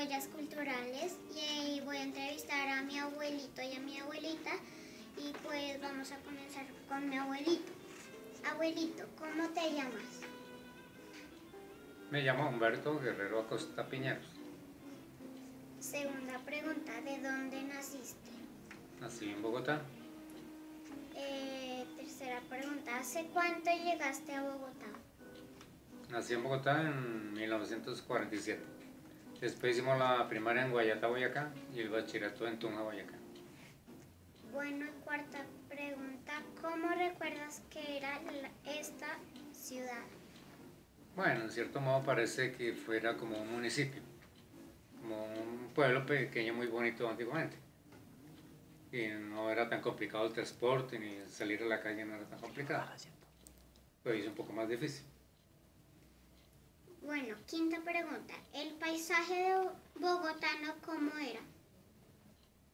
Huellas Culturales y voy a entrevistar a mi abuelito y a mi abuelita y pues vamos a comenzar con mi abuelito. Abuelito, ¿cómo te llamas? Me llamo Humberto Guerrero Acosta Piñeros. Segunda pregunta, ¿de dónde naciste? Nací en Bogotá. Tercera pregunta, ¿hace cuánto llegaste a Bogotá? Nací en Bogotá en 1947. Después hicimos la primaria en Guayata, Boyacá, y el bachillerato en Tunja, Boyacá. Bueno, cuarta pregunta, ¿cómo recuerdas que era esta ciudad? Bueno, en cierto modo parece que fuera como un municipio, como un pueblo pequeño muy bonito antiguamente. Y no era tan complicado el transporte, ni salir a la calle no era tan complicado. Lo hizo un poco más difícil. Bueno, quinta pregunta, ¿el paisaje de bogotano cómo era?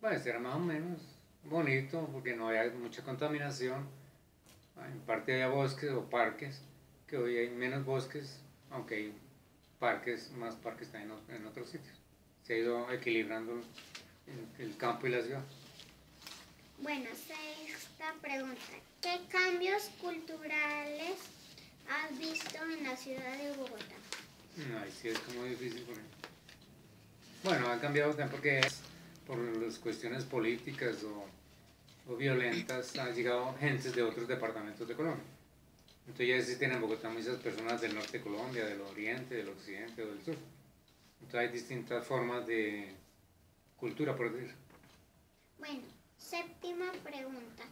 Pues era más o menos bonito porque no había mucha contaminación. En parte había bosques o parques, que hoy hay menos bosques, aunque hay parques, más parques también en otros sitios. Se ha ido equilibrando el campo y la ciudad. Bueno, sexta pregunta, ¿qué cambios culturales has visto en la ciudad de Bogotá? Ay, sí, es como difícil. Bueno, ha cambiado también porque por las cuestiones políticas o violentas han llegado gentes de otros departamentos de Colombia. Entonces ya existen en Bogotá muchas personas del norte de Colombia, del oriente, del occidente o del sur. Entonces hay distintas formas de cultura, por decir. Bueno, séptima pregunta,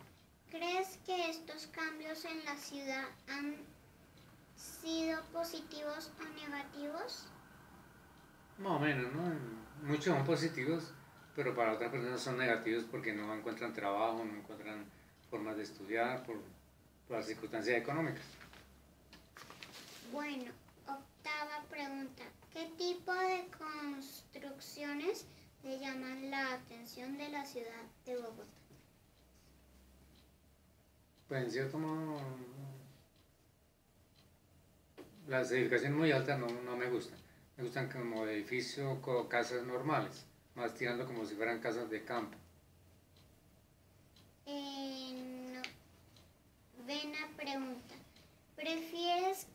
¿crees que estos cambios en la ciudad han sido positivos o negativos? Más o menos, ¿no? Muchos son positivos, pero para otras personas son negativos porque no encuentran trabajo, no encuentran formas de estudiar por las circunstancias económicas. Bueno, octava pregunta, ¿qué tipo de construcciones le llaman la atención de la ciudad de Bogotá? Pues en cierto modo, las edificaciones muy altas no me gustan. Me gustan como edificios o casas normales, más tirando como si fueran casas de campo. Novena pregunta, ¿prefieres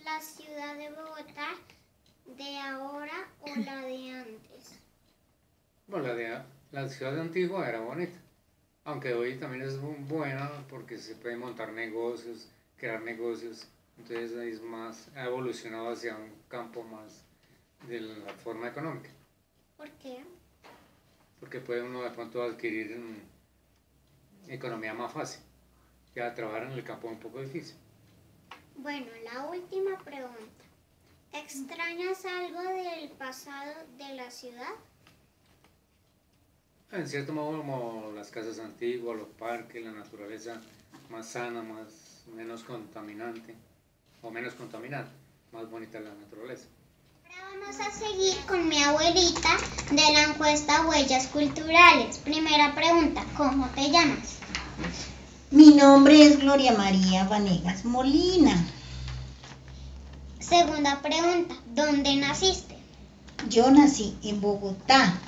la ciudad de Bogotá de ahora o la de antes? Bueno, la ciudad antigua era bonita, aunque hoy también es buena porque se pueden montar negocios, crear negocios, entonces es más, ha evolucionado hacia un campo más de la forma económica. ¿Por qué? Porque puede uno de pronto adquirir economía más fácil, ya trabajar en el campo es un poco difícil. Bueno, la última pregunta, ¿extrañas algo del pasado de la ciudad? En cierto modo, como las casas antiguas, los parques, la naturaleza más sana, menos contaminante, o menos contaminante, más bonita la naturaleza. Ahora vamos a seguir con mi abuelita de la encuesta Huellas Culturales. Primera pregunta, ¿cómo te llamas? Mi nombre es Gloria María Vanegas Molina. Segunda pregunta, ¿dónde naciste? Yo nací en Bogotá.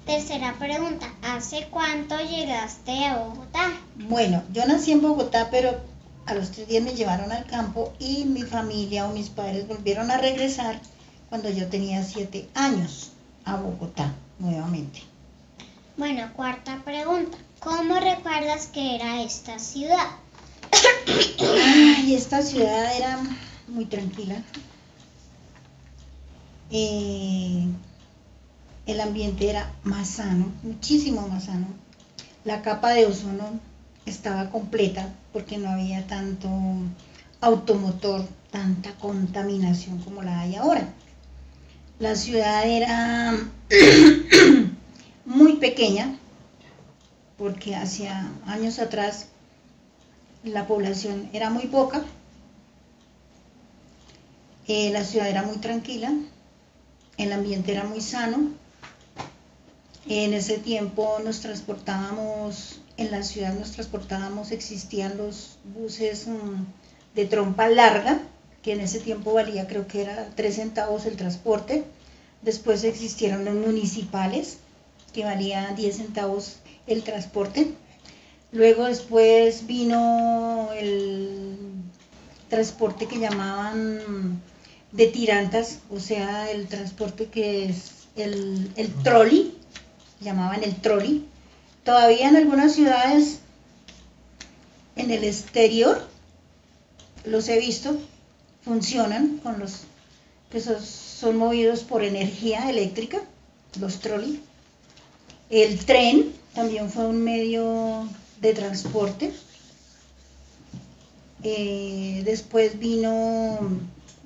Tercera pregunta, ¿hace cuánto llegaste a Bogotá? Bueno, yo nací en Bogotá, pero a los 3 días me llevaron al campo y mi familia o mis padres volvieron a regresar cuando yo tenía 7 años a Bogotá nuevamente. Bueno, cuarta pregunta, ¿cómo recuerdas que era esta ciudad? Ay, esta ciudad era muy tranquila. El ambiente era más sano, muchísimo más sano. La capa de ozono estaba completa porque no había tanto automotor, tanta contaminación como la hay ahora. La ciudad era muy pequeña porque hacia años atrás la población era muy poca. La ciudad era muy tranquila, el ambiente era muy sano. En ese tiempo nos transportábamos, en la ciudad existían los buses de trompa larga, que en ese tiempo valía, creo que era 3 centavos el transporte. Después existieron los municipales, que valía 10 centavos el transporte. Luego después vino el transporte que llamaban de tirantas, o sea, el transporte que es el trolley, llamaban el trolley. Todavía en algunas ciudades en el exterior los he visto, funcionan con los que son movidos por energía eléctrica, los trolley. El tren también fue un medio de transporte. Después vino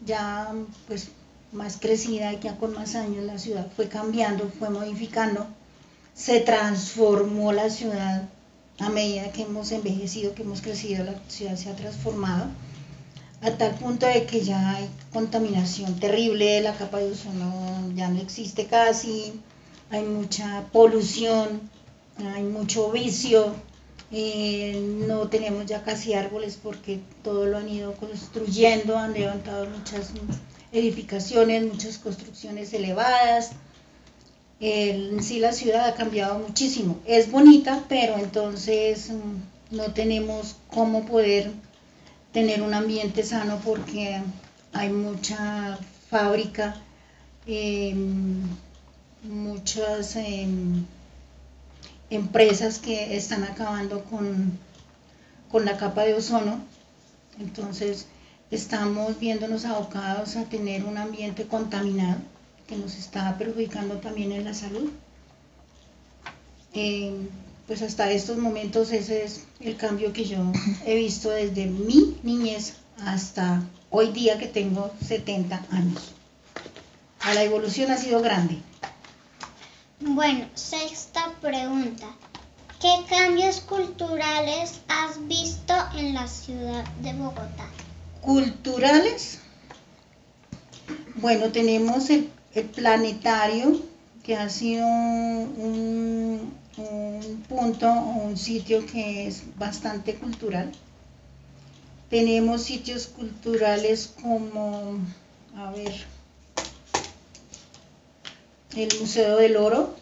ya pues más crecida, ya con más años la ciudad fue cambiando, fue modificando, se transformó la ciudad a medida que hemos envejecido, que hemos crecido, la ciudad se ha transformado a tal punto de que ya hay contaminación terrible, la capa de ozono ya no existe casi, hay mucha polución, hay mucho vicio, no tenemos ya casi árboles porque todo lo han ido construyendo, han levantado muchas edificaciones, muchas construcciones elevadas. En sí la ciudad ha cambiado muchísimo, es bonita, pero entonces no tenemos cómo poder tener un ambiente sano porque hay mucha fábrica, muchas empresas que están acabando con la capa de ozono. Entonces estamos viéndonos abocados a tener un ambiente contaminado que nos está perjudicando también en la salud. Pues hasta estos momentos ese es el cambio que yo he visto desde mi niñez hasta hoy día que tengo 70 años. La evolución ha sido grande. Bueno, sexta pregunta. ¿Qué cambios culturales has visto en la ciudad de Bogotá? Culturales. Bueno, tenemos el planetario, que ha sido un punto o un sitio que es bastante cultural. Tenemos sitios culturales como, a ver, el Museo del Oro.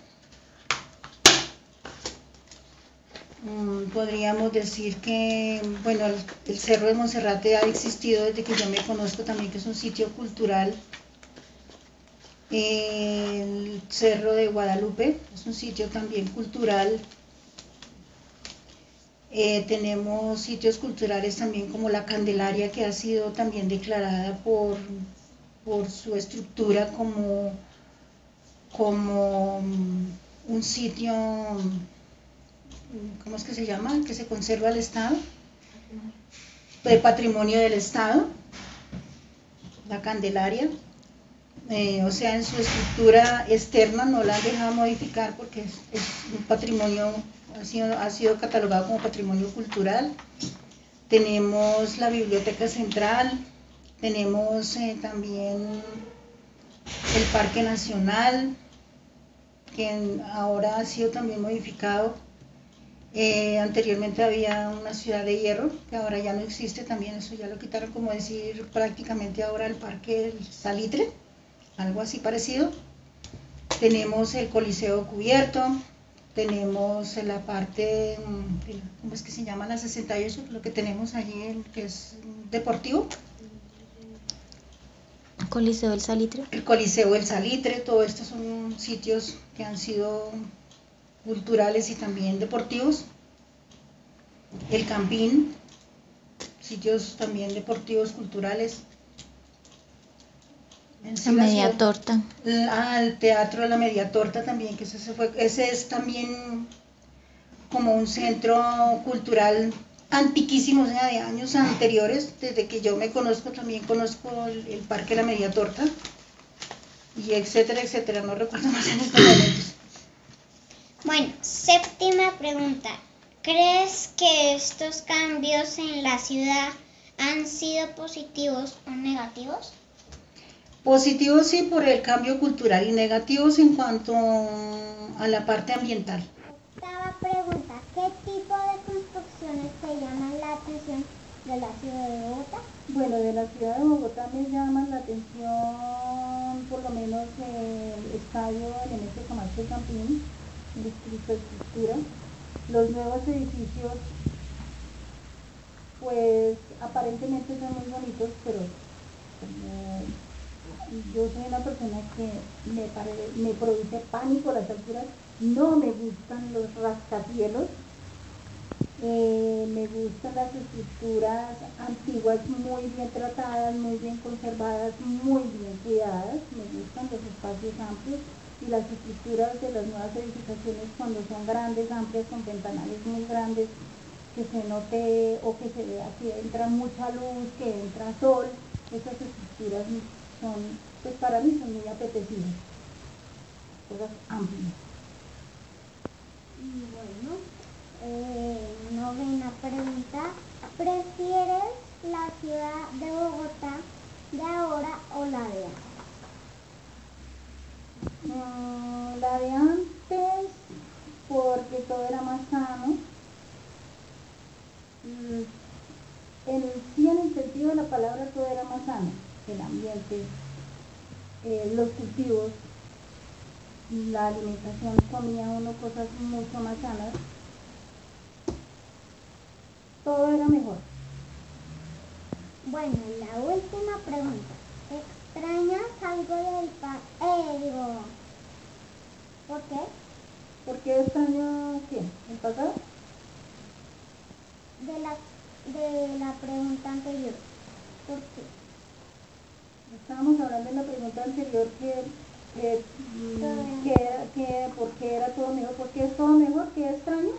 Podríamos decir que, bueno, el Cerro de Monserrate ha existido desde que yo me conozco también, que es un sitio cultural. El Cerro de Guadalupe es un sitio también cultural. Tenemos sitios culturales también como la Candelaria, que ha sido también declarada por su estructura como un sitio, ¿cómo es que se llama? Que se conserva al Estado, de patrimonio del Estado, la Candelaria. O sea, en su estructura externa no la han dejado modificar porque es un patrimonio, ha sido catalogado como patrimonio cultural. Tenemos la Biblioteca Central, tenemos también el Parque Nacional, que ahora ha sido también modificado. Anteriormente había una Ciudad de Hierro, que ahora ya no existe, también eso ya lo quitaron, como decir prácticamente ahora el Parque Salitre, algo así parecido. Tenemos el Coliseo Cubierto, tenemos la parte, ¿cómo es que se llama? La 68, lo que tenemos allí, que es deportivo. Coliseo del Salitre. El Coliseo del Salitre, todo esto son sitios que han sido culturales y también deportivos. El Campín, sitios también deportivos, culturales. La Media Torta. El Teatro de la Media Torta también, que ese es también como un centro cultural antiquísimo, o sea, de años anteriores. Desde que yo me conozco también conozco el Parque de la Media Torta, y etcétera, etcétera, no recuerdo más en estos momentos. Bueno, séptima pregunta. ¿Crees que estos cambios en la ciudad han sido positivos o negativos? Positivos sí, por el cambio cultural, y negativos en cuanto a la parte ambiental. Octava pregunta. ¿Qué tipo de construcciones te llaman la atención de la ciudad de Bogotá? Bueno, de la la ciudad de Bogotá me llama la atención, por lo menos el estadio Nemesio Camacho Campín, la infraestructura, los nuevos edificios, pues aparentemente son muy bonitos, pero como yo soy una persona que me produce pánico las alturas, no me gustan los rascacielos, me gustan las estructuras antiguas muy bien tratadas, muy bien conservadas, muy bien cuidadas, me gustan los espacios amplios y las estructuras de las nuevas edificaciones cuando son grandes, amplias, con ventanales muy grandes, que se note o que se vea que entra mucha luz, que entra sol, esas estructuras son, pues para mí son muy apetecibles, cosas amplias. Bueno, novena pregunta. ¿Prefieres la ciudad de Bogotá de ahora o la de antes? La de antes, porque todo era más sano. Sí, en el sentido de la palabra, todo era más sano. El ambiente, los cultivos, la alimentación, comía uno cosas mucho más sanas. Todo era mejor. Bueno, la última pregunta. ¿Extrañas algo del digo, ¿por qué? ¿Por qué extraño qué? ¿El pasado? De la pregunta anterior. ¿Por qué? Estábamos hablando en la pregunta anterior por qué era todo mejor. ¿Por qué es todo mejor? ¿Qué extraño?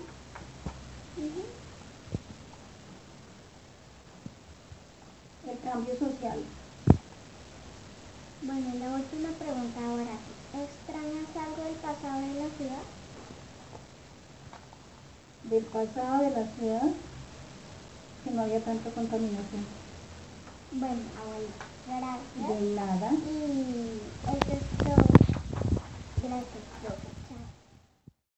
El cambio social. Bueno, la última pregunta ahora. ¿Extrañas algo del pasado de la ciudad? Del pasado de la ciudad, que no había tanta contaminación. Bueno, abuela, gracias. De nada. Y eso es todo. Gracias.